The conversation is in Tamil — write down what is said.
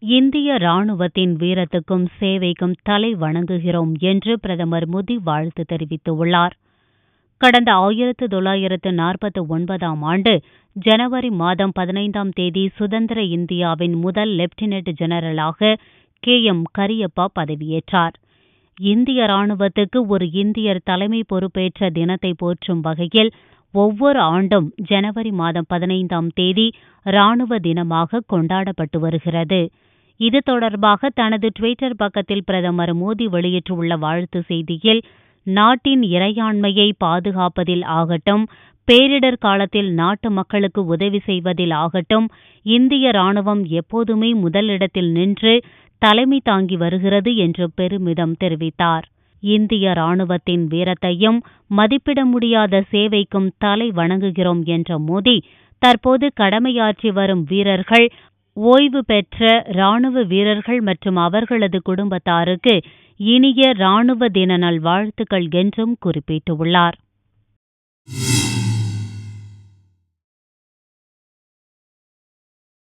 இந்திய ராணுவத்தின் வீரத்துக்கும் சேவைக்கும் தலை வணங்குகிறோம் என்று பிரதமர் மோடி வாழ்த்து தெரிவித்துள்ளார். கடந்த 1949ஆம் ஆண்டு ஜனவரி மாதம் 15ஆம் தேதி சுதந்திர இந்தியாவின் முதல் லெப்டினன்ட் ஜெனரலாக KM கரியப்பா பதவியேற்றார். இந்திய ராணுவத்துக்கு ஒரு இந்தியர் தலைமை பொறுப்பேற்ற தினத்தை போற்றும் வகையில் ஒவ்வொரு ஆண்டும் ஜனவரி மாதம் 15ஆம் தேதி ராணுவ தினமாக கொண்டாடப்பட்டு வருகிறது. இது தொடர்பாக தனது ட்விட்டர் பக்கத்தில் பிரதமர் மோடி வெளியிட்டுள்ள வாழ்த்து செய்தியில், நாட்டின் இறையாண்மையை பாதுகாப்பதில் ஆகட்டும், பேரிடர் காலத்தில் நாட்டு மக்களுக்கு உதவி செய்வதில் ஆகட்டும், இந்திய ராணுவம் எப்போதுமே முதலிடத்தில் நின்று தலைமை தாங்கி வருகிறது என்று பெருமிதம் தெரிவித்தார். இந்திய ராணுவத்தின் வீரத்தையும் மதிப்பிட முடியாத சேவைக்கும் தலை வணங்குகிறோம் என்ற மோடி, தற்போது கடமையாற்றி வரும் வீரர்கள், ஓய்வு பெற்ற ராணுவ வீரர்கள் மற்றும் அவர்களது குடும்பத்தாருக்கு இனிய ராணுவ தின நல்வாழ்த்துக்கள் என்றும் குறிப்பிட்டுள்ளார்.